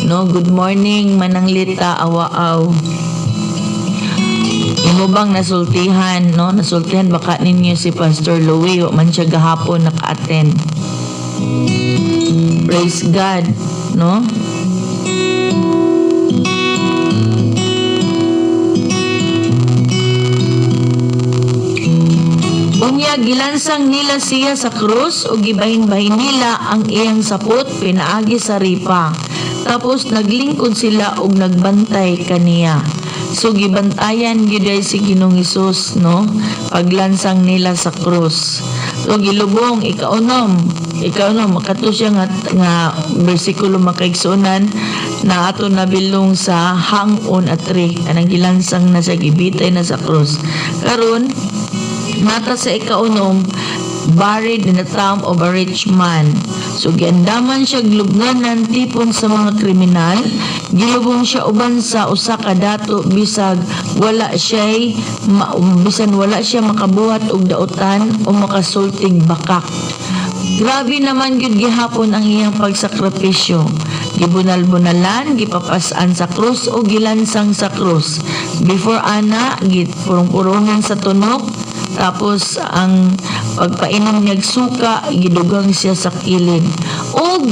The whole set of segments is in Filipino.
No, good morning mananglita awaaw. Imo bang nasultihan, no? Nasultihan baka ninyo si Pastor Louie, o man siya gahapon naka-attend. Praise God, no? Unya gilansang nila siya sa krus o gibahin-bahin nila ang iyang sapot pinaagi sa ripa. Tapos naglingkod sila og nagbantay kaniya. So gibantayan gyud si Ginoong Hesus, no? Paglansang nila sa krus. So gilubong ikaunom makato siya nga bersikulo makaigsunan na ato nabilong sa hang-on at tree anang gilansang na siya gibitay na sa krus. Karon mata sa ikaunom, buried in the tomb of a rich man. So, giandaman siya glubnganan tipon sa mga kriminal. Gilubong siya uban sa usa ka dato bisag wala siya makabuhat og dautan o makasulting bakak. Grabe naman gyud gihapon ang iyang pagsakripisyo. Gibunal-bunalan, gipapasan sa krus o gilansang sa krus. Before ana, gipurong-purungan sa tunok. Tapos ang pagpainom niya suka, gidugang siya sa kilid. O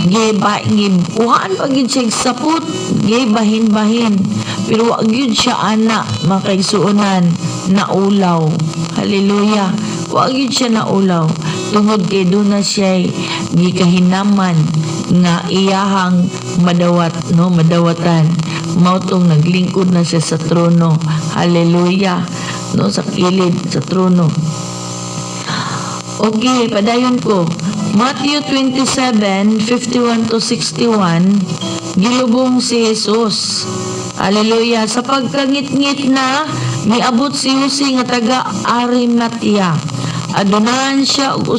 gibuhaan pa gid siya sapot, gibahin-bahin. Pero wag gyud siya ana makaigsuonan na ulaw. Hallelujah. Wag gyud siya na ulaw. Tungod kay duna siya gikahinaman nga iyahang madawatan. Mautong naglingkod na siya sa trono. Hallelujah. No, sa kilid, sa trono. Okay, padayon ko. Matthew 27:51 to 61, gilubong si Jesus. Hallelujah. Sa pagkangit-ngit na, miabot si Jose nga taga Arimatea. Adunahan siya og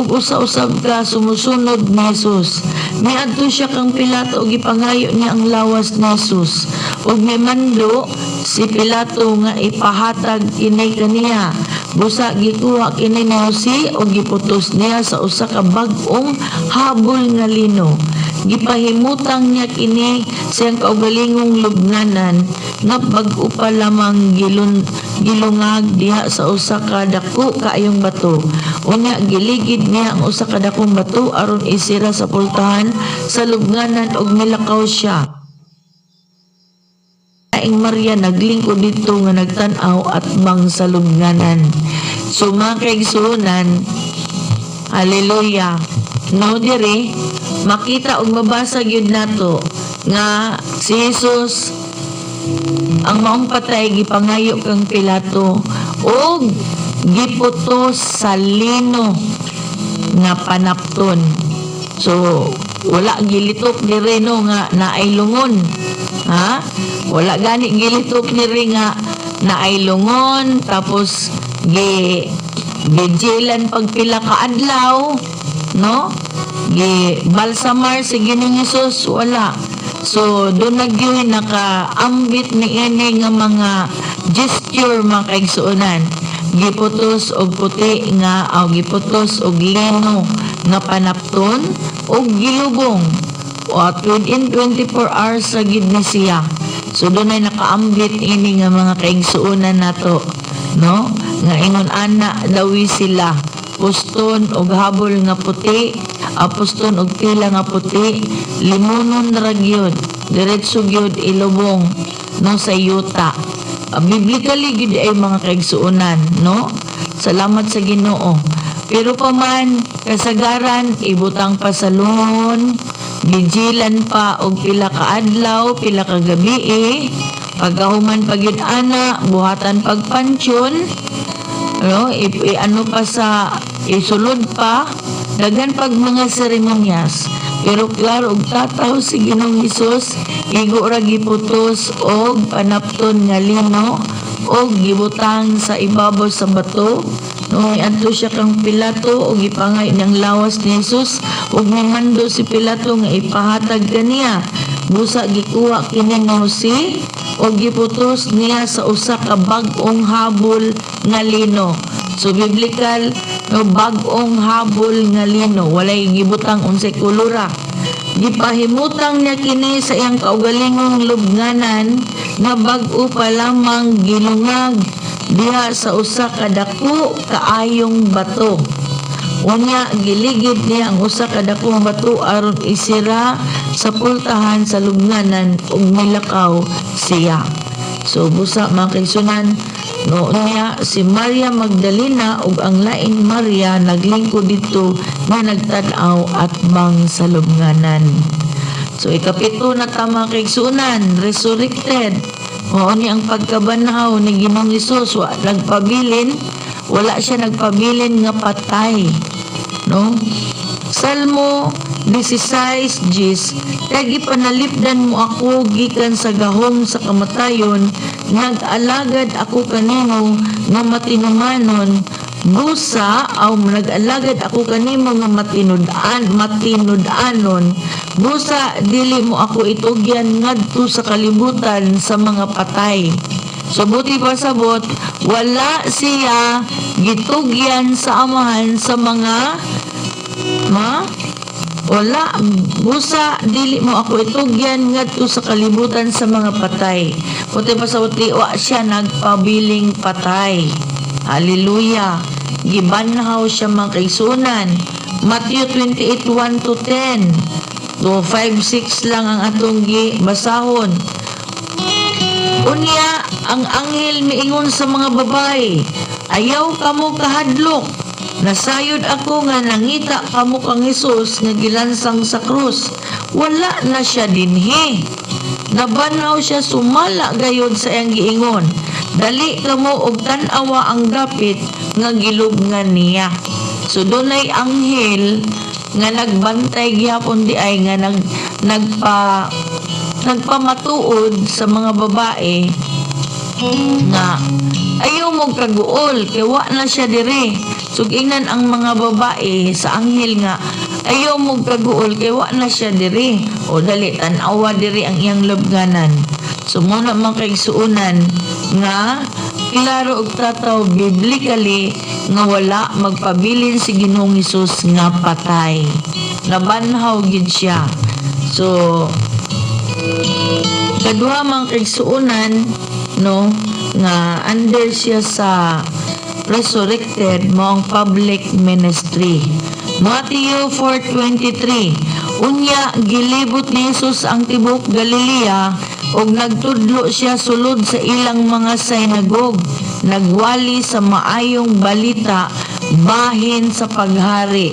usa-usab ka sumusunod ni Jesus. Miadto siya kang Pilato og ipangayo niya ang lawas ni Jesus. Ug mimando si Pilato nga ipahatag kini kaniya. Busa gikuha kini ni Jose ug giputos niya sa usa ka bag-ong habol nga lino. Gipahimutang niya kini siyang kaugalingong lubnganan nga bag-o pa lamang gilungag diha sa usa ka dako kaayong bato. Unya giligid niya ang usa ka dakong bato aron isira sa pultahan sa lubnganan ug milakaw siya. Ang Maria naglingkod dito nga nagtan-aw at bang sa lubnganan. So mga kaigsuonan, hallelujah. No diri makita og mabasa gyud nato nga si Jesus ang maong patay gipangayo kang Pilato og giputos sa lino nga panapton. So wala gilitok diri no nga naay lungon. Ha? Wala gani gilitok diri nga naay lungon tapos gijilan pagpila ka adlaw, no? Balsamar si Ginoong Hesus, wala. So doon nagyuhin nakaambit ni ini nga mga gesture mga kaigsuonan. Giputos og puti nga giputos og lino nga panapton og gilubong. At within 24 hours sa gid ni siya. So doon ay nakaambit ini nga mga kaigsuonan nato, no? Nga ingon ana dawi sila puston og habol nga puti, apuston og tila nga puti, limonon ra gyud, diretso gyud ilubong no sa yuta. Biblically gyud ay mga kaigsuonan, no? Salamat sa Ginoo. Pero pa man kasagaran ibutang pa sa lungon, gijilan pa og pila ka adlaw, pila ka gabi pagahuman pagyud ana, buhatan pagpansyon, no? Ano pa sa isulod pa, daghan pag mga seremonyas. Pero klaro og tataw si Ginoong Hesus, igo ra giputos og panapton nga lino og gibutang sa ibabaw sa bato. No, adto siya kang Pilato og ipangay niyang lawas ni Jesus ug mimando si Pilato nga ipahatag kaniya. Busa gikuha kini ni Jose og giputos niya sa usa ka bag-ong habol nga lino. So biblical no bag-ong habol nga lino, walay gibutang unsay kulura. Gipahimutang niya kini sa iyang kaugalingong lubnganan nga bag-o pa lamang gilungag diha sa usa ka dako kaayong bato. Unya giligid niya ang usa ka dakong bato aron isira sa pultahan sa lubnganan ug milakaw siya. So busa mga kaigsunan, niya si Maria Magdalena ug ang laing Maria naglingkod dito nga nagtanaw at bang sa lubnganan. So ikapito na tama kaigsunan, resurrected. Mao ni ang pagkabanhaw ni Ginoong Hesus, wala siya nagpabilin nga patay. No? Salmo 16:10, kay gipanalipdan mo ako gikan sa gahom sa kamatayon, nag-alagad ako kanimo nga matinumanon, busa aw nag-alagad ako kanimo nga matinud-anon, busa dili mo ako itugyan ngadto sa kalibutan sa mga patay. So buti pa sabot, wala siya gitugyan sa amahan sa mga wala, busa dili mo ako itugyan ngadto sa kalibutan sa mga patay. Buti pa sabot, wa siya nagpabiling patay. Hallelujah. Gibanhaw siya mga kaigsunan. Matthew 28:1-10. Do 5-6 lang ang atong basahon. Unya, ang anghel miingon sa mga babae, ayaw kamo kahadlok. Nasayod ako nga nangita kamo kang Hesus nga gilansang sa krus. Wala na siya dinhi. Nabanaw siya sumala gayod sa iyang giingon. Dali kamo og tan-awa ang dapit nga gilubngan niya. So dunay anghel nga nagbantay gihapon di ay nga nagpamatuod sa mga babae nga ayaw mo kaguol kay wa na siya dire. Sugingnan ang mga babae sa anghel nga ayaw mo kaguol kay wa na siya dire. O dali tan-awa dire ang iyang lubnganan. So muna mga kaigsuunan nga klaro og tataw biblically nga wala magpabilin si Ginoong Hesus nga patay. Nabanhaw gid siya. So kaduha mga kaigsuunan no nga under siya sa resurrected mo ang public ministry. Matthew 4:23, unya gilibot ni Jesus ang tibok Galilea ug nagtudlo siya sulod sa ilang mga sinagog, nagwali sa maayong balita bahin sa paghari.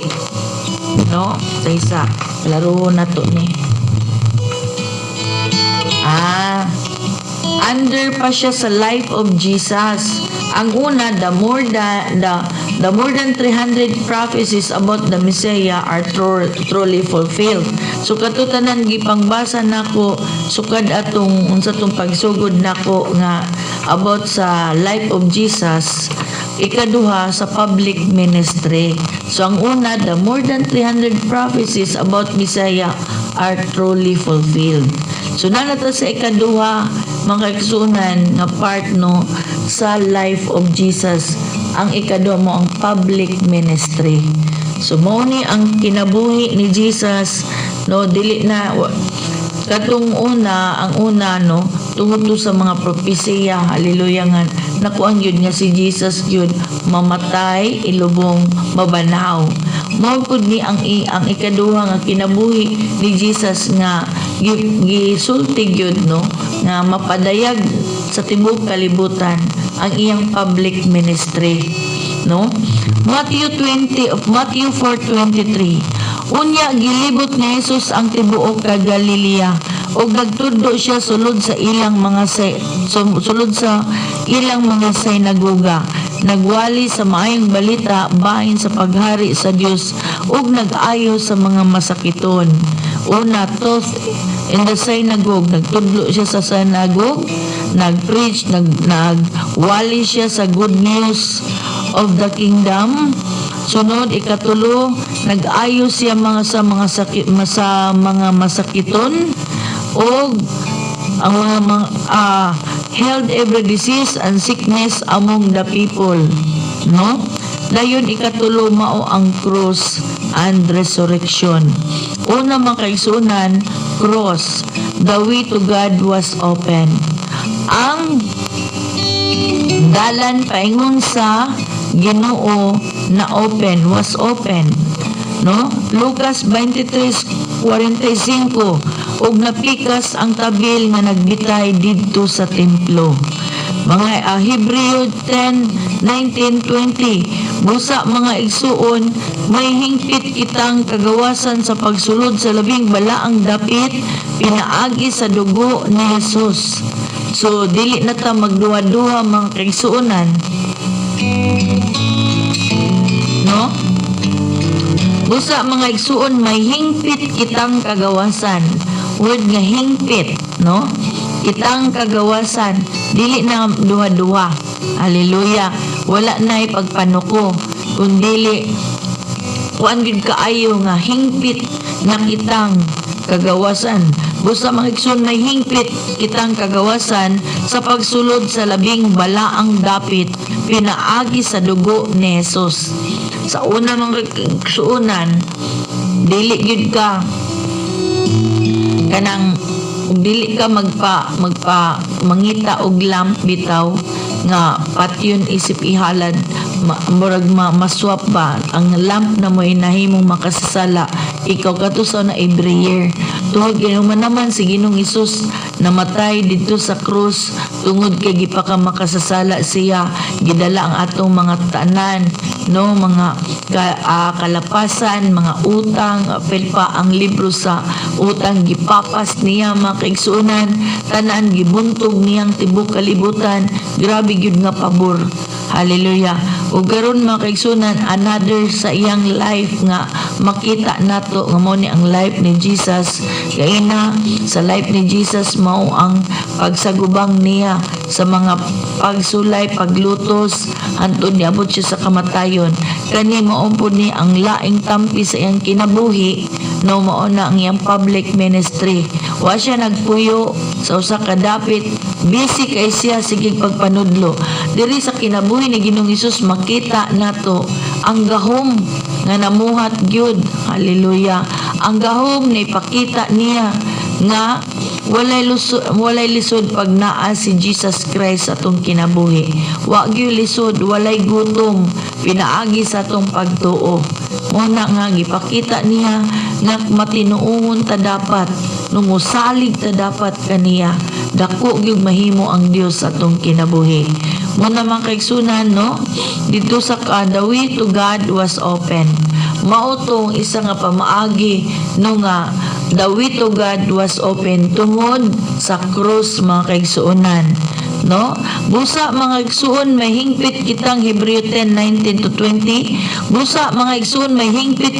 No? Sa isa, laro na to ni. Under pa siya sa life of Jesus. Ang una, the more than 300 prophecies about the Messiah are truly fulfilled. So katutanan gipangbasa nako sukad atong unsa tong pagsugod nako nga about sa life of Jesus. Ikaduha sa public ministry. So ang una, the more than 300 prophecies about Messiah are truly fulfilled. So nanata sa ikaduha mga kaigsuunan nga part no sa life of Jesus. Ang ikaduha mo ang public ministry. So mao ni ang kinabuhi ni Jesus no, dili na katong ang una no tungod sa mga propesiya. Hallelujah nga nakuan gyud nga si Jesus gyud mamatay ilubong mabanaw. Mao pud ni ang ikaduha nga kinabuhi ni Jesus nga gisulti gyud no nga mapadayag sa tibuok kalibutan ang iyang public ministry no. Matthew 4:23, unya gilibot ni Jesus ang tibuok ka Galilea ug nagtudlo siya sulod sa ilang mga sinagoga, nagwali sa maayong balita bahin sa paghari sa Dios ug nag-ayo sa mga masakiton. Una, taught in the synagogue, nagtudlo siya sa synagogue, nag-preach, nagwali siya sa good news of the kingdom. Sunod, ikatulo, nag-ayo siya sa mga masakiton o ang held every disease and sickness among the people. No? Dayon ikatulo mao ang cross and resurrection. Una mga kaigsunan, cross. The way to God was open. Ang dalan paingon sa Ginoo na open, was open. No? Lucas 23:45, ug napikas ang tabil nga nagbitay didto sa templo. Mga Hebreo 10:19-20, busa mga igsuon, may hingpit kitang kagawasan sa pagsulod sa labing balaang dapit, pinaagi sa dugo ni Jesus. So, dili na ta magduha-duha mga kaigsuonan. No? Busa mga igsuon, may hingpit kitang kagawasan. Word nga hingpit, no? Kitang kagawasan, dili na duha-duha. Hallelujah. Wala na pagpanuko, kundili kuan gid kaayo nga hingpit na kitang kagawasan. Busa mga igsoon, may hingpit kitang kagawasan sa pagsulod sa labing balaang dapit, pinaagi sa dugo ni Jesus. Sa una mga igsuonan, dili gid ka kanang dili ka mangita og lamp bitaw nga patyon isip ihalad murag maswap ba ang lamp na mo inahimong makasasala, ikaw katusaw na every year. Tuhod ginuman naman si Ginoong Hesus namatay dito sa krus tungod kay gipaka makasasala siya, gidala ang atong mga tanan, no, mga kalapasan, mga utang, pa ang libro sa utang gipapas niya mga kaigsuonan, tanan gibuntog niyang tibok kalibutan. Grabe gyud nga pabor. Hallelujah. O garon mga kaigsuonan, another sa iyang life nga makita nato nga mo ni ang life ni Jesus. Kaya na sa life ni Jesus mao ang pagsagubang niya sa mga pagsulay, paglutos hantod niabot siya sa kamatayon. Kani mao po ni ang laing tampi sa iyang kinabuhi, no, mao na ang iyang public ministry. Wa siya nagpuyo sa usa ka dapit, busy kay siya sige pagpanudlo. Diri sa kinabuhi ni Ginoong Hesus makita nato ang gahom nga namuhat gyud. Hallelujah. Ang gahom ni ipakita niya nga walay lisod pag naa si Jesus Christ atong kinabuhi. Wa gyud lisod, walay gutom, pinaagi sa atong pagtuo. Muna nga gipakita niya nga matinuongon ta dapat, numusalig ta dapat kaniya. Dako gyud mahimo ang Dios atong kinabuhi. Muna mga kaigsunan, no, dito sa the way to God was open. Mao tong isa nga pamaagi no nga the way to God was open tungod sa krus mga kaigsuonan, no. Busa mga igsuon, may hingpit kitang Hebreo 10:19-20. Busa mga igsuon, may hingpit